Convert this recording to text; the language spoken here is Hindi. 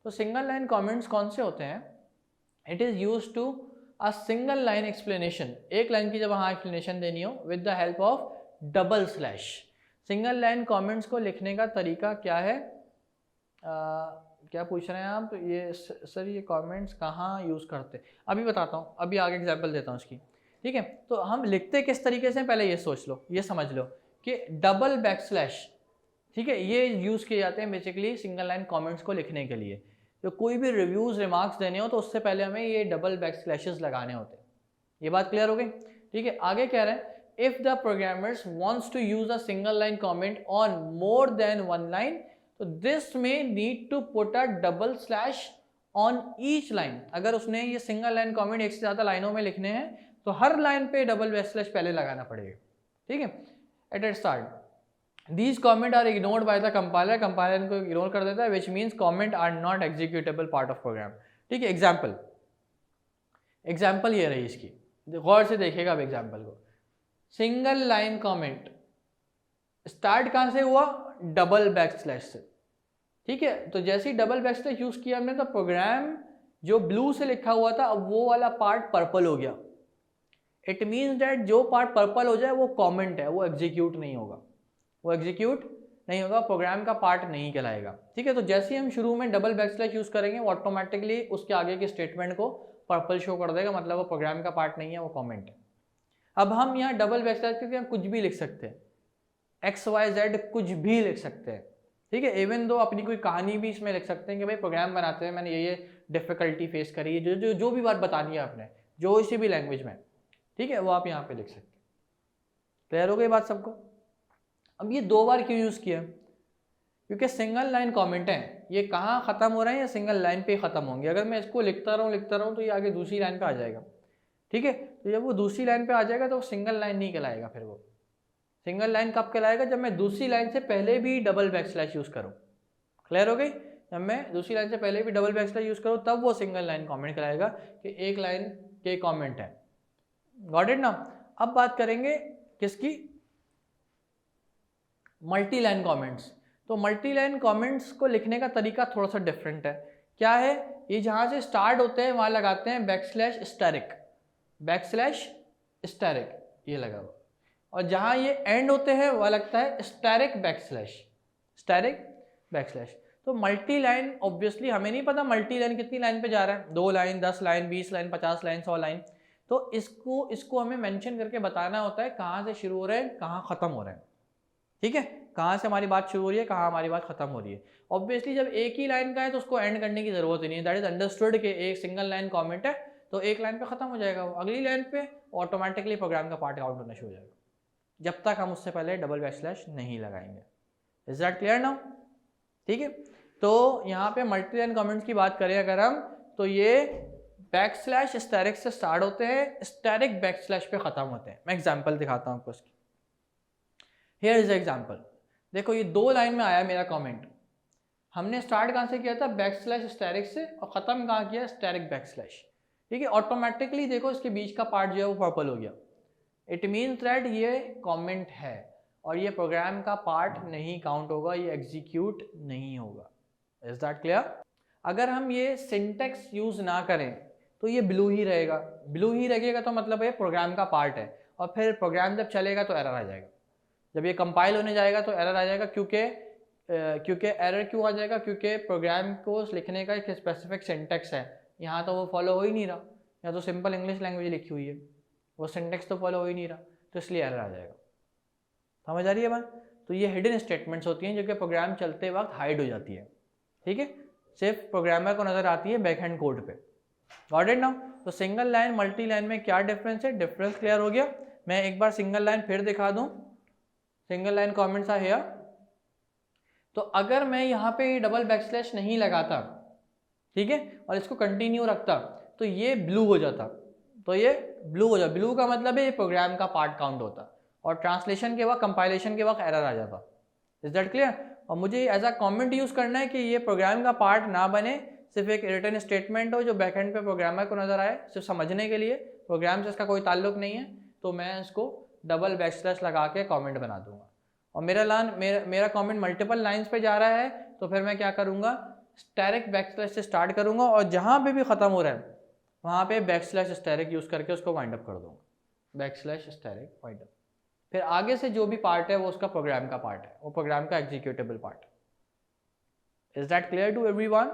तो सिंगल लाइन कमेंट्स कौन से होते हैं? It is use to a single line explanation, एक लाइन की जब वहाँ एक्सप्लेनेशन देनी हो with the help of double slash. Single line comments को लिखने का तरीका क्या है? क्या पूछ रहे हैं आप? ये सर ये कमेंट्स कहाँ यूज़ करते हैं? अभी बताता हूँ, अभी आगे एग्जाम्पल देता हूँ उसकी। ठीक है, तो हम लिखते किस तरीके से पहले ये सोच लो, ये समझ लो कि डबल बैकस्लैश, ठीक है, ये यूज़ किए जाते हैं बेसिकली सिंगल लाइन कमेंट्स को लिखने के लिए। तो कोई भी रिव्यूज़ रिमार्क्स देने हो तो उससे पहले हमें ये डबल बैकस्लैशेस लगाने होते हैं। ये बात क्लियर हो गई? ठीक है, आगे कह रहे हैं if the programmers wants to use a single line comment on more than one line, तो दिस में need to put a double slash on each line. अगर उसने ये सिंगल लाइन कमेंट एक से ज़्यादा लाइनों में लिखने हैं तो हर लाइन पे डबल बैकस्लैश पहले लगाना पड़ेगा। ठीक है, at start these comment are ignored by the compiler, compiler इनको इग्नोर कर देता है, which means comment are not executable part of program। ठीक है, एग्जाम्पल ये रही इसकी, गौर से देखिएगा अब एग्जाम्पल को। सिंगल लाइन कमेंट स्टार्ट कहाँ से हुआ? डबल बैकस्लैश से। ठीक है, तो जैसे ही डबल बैकस्लैश यूज किया हमने तो प्रोग्राम जो ब्लू से लिखा हुआ था अब वो वाला पार्ट पर्पल हो गया। इट मीन्स दैट जो पार्ट पर्पल हो जाए वो कमेंट है, वो एग्जीक्यूट नहीं होगा, वो एग्जीक्यूट नहीं होगा, प्रोग्राम का पार्ट नहीं कहलाएगा। ठीक है, तो जैसे ही हम शुरू में डबल बैकस्लैश यूज करेंगे वो ऑटोमेटिकली उसके आगे के स्टेटमेंट को पर्पल शो कर देगा, मतलब वो प्रोग्राम का पार्ट नहीं है, वो कमेंट है। अब हम यहाँ डबल बैकस्लैश करके हम कुछ भी लिख सकते हैं, एक्स वाई जेड कुछ भी लिख सकते हैं। ठीक है, इवन दो अपनी कोई कहानी भी इसमें लिख सकते हैं कि भाई प्रोग्राम बनाते हुए मैंने ये डिफिकल्टी फेस करी है, जो भी बात बतानी है आपने, जो इसी भी लैंग्वेज में, ठीक है, वो आप यहाँ पे लिख सकते हैं। क्लियर हो गई बात सबको? अब ये दो बार क्यों यूज़ किया? क्योंकि सिंगल लाइन कमेंट है, ये कहाँ ख़त्म हो रहे हैं? या सिंगल लाइन पे ही ख़त्म होंगे। अगर मैं इसको लिखता रहूँ तो ये आगे दूसरी लाइन पे आ जाएगा। ठीक है, तो जब वो दूसरी लाइन पे आ जाएगा तो सिंगल लाइन नहीं कहलाएगा, फिर वो सिंगल लाइन कब कहलाएगा? जब मैं दूसरी लाइन से पहले भी डबल बैकस्लैश यूज़ करूँ। क्लियर हो गई? जब मैं दूसरी लाइन से पहले भी डबल बैकस्लैश यूज़ करूँ तब वो सिंगल लाइन कमेंट कहलाएगा कि एक लाइन के कमेंट है। गॉट इट ना? अब बात करेंगे किसकी? Multi line comments. तो मल्टी लाइन कमेंट्स को लिखने का तरीका थोड़ा सा डिफरेंट है। क्या है? ये जहाँ से स्टार्ट होते हैं वहाँ लगाते हैं बैकस्लैश स्टैरिक, ये लगा हुआ, और जहाँ ये एंड होते हैं वह लगता है स्टैरिक बैकस्लैश। तो मल्टी लाइन, ऑब्वियसली हमें नहीं पता मल्टी लाइन कितनी लाइन पे जा रहा है, 2 line, 10 line, 20 line, 50 line, 100 line. तो इसको हमें मेंशन करके बताना होता है कहाँ से शुरू हो रहे हैं, कहाँ ख़त्म हो रहे हैं। ठीक है, कहाँ से हमारी बात शुरू हो रही है, कहाँ हमारी बात खत्म हो रही है। ऑब्वियसली जब एक ही लाइन का है तो उसको एंड करने की जरूरत ही नहीं है, दैट इज अंडरस्टूड कि एक सिंगल लाइन कमेंट है तो एक लाइन पे खत्म हो जाएगा, वो अगली लाइन पे ऑटोमेटिकली प्रोग्राम का पार्ट काउंट होना शुरू हो जाएगा, जब तक हम उससे पहले डबल बैकस्लैश नहीं लगाएंगे। Is that clear now? ठीक है, तो यहाँ पे मल्टी लाइन कमेंट्स की बात करें अगर हम, तो ये बैकस्लैश स्टैरिक से स्टार्ट होते हैं, स्टैरिक बैकस्लैश पे खत्म होते हैं। मैं एग्जाम्पल दिखाता हूँ आपको उसकी। Here is example. देखो ये 2 लाइन में आया मेरा कमेंट, हमने स्टार्ट कहाँ से किया था? बैकस्लैश स्टैरिक से, और ख़त्म कहाँ किया? Asterisk backslash. ठीक है, ऑटोमेटिकली देखो इसके बीच का पार्ट जो है वो पर्पल हो गया। इट मीन्स दैट ये कमेंट है और ये प्रोग्राम का पार्ट नहीं काउंट होगा, ये एग्जीक्यूट नहीं होगा। Is that clear? अगर हम ये सिंटेक्स यूज ना करें तो ये ब्लू ही रहेगा, ब्लू ही रहेगा तो मतलब ये प्रोग्राम का पार्ट है, और फिर प्रोग्राम जब चलेगा तो एरर आ जाएगा, जब ये कंपाइल होने जाएगा तो एरर आ जाएगा। क्योंकि एरर क्यों आ जाएगा? क्योंकि प्रोग्राम को लिखने का एक स्पेसिफिक सिंटेक्स है, यहाँ तो वो फॉलो हो ही नहीं रहा, यहाँ तो सिंपल इंग्लिश लैंग्वेज लिखी हुई है, वो सिंटेक्स तो फॉलो हो ही नहीं रहा, तो इसलिए एरर आ जाएगा। समझ आ रही है बात? तो ये हिडन स्टेटमेंट्स होती हैं जो कि प्रोग्राम चलते वक्त हाइड हो जाती है। ठीक है, सिर्फ प्रोग्रामर को नजर आती है बैक हैंड कोड पे। Got it now? तो सिंगल लाइन मल्टी लाइन में क्या डिफरेंस है? डिफरेंस क्लियर हो गया? मैं एक बार सिंगल लाइन फिर दिखा दूं। Single line comments are here. तो अगर मैं यहाँ पे डबल बैकस्लैश नहीं लगाता, ठीक है, और इसको कंटिन्यू रखता तो ये ब्लू हो जाता, तो ये ब्लू हो जाता। ब्लू का मतलब है ये प्रोग्राम का पार्ट काउंट होता, और ट्रांसलेशन के वक्त, कंपाइलेशन के वक्त एरर आ जाता। Is that clear? और मुझे एज अ कमेंट यूज करना है कि ये प्रोग्राम का पार्ट ना बने, सिर्फ एक रिटर्न स्टेटमेंट हो जो बैकएंड पे प्रोग्रामर को नजर आए, सिर्फ समझने के लिए, प्रोग्राम से इसका कोई ताल्लुक नहीं है, तो मैं इसको डबल बैकस्लैश लगा के कमेंट बना दूंगा। और मेरा कमेंट मल्टीपल लाइंस पे जा रहा है तो फिर मैं क्या करूंगा? स्टैरिक बैकस्लैश से स्टार्ट करूंगा और जहां पे भी खत्म हो रहा है वहां पे बैकस्लैश स्टैरिक यूज करके उसको वाइंड अप कर दूंगा, बैकस्लैश स्टैरिक वाइंड अप। फिर आगे से जो भी पार्ट है वो उसका प्रोग्राम का पार्ट है, वो प्रोग्राम का एग्जीक्यूटेबल पार्ट है। Is that clear to everyone?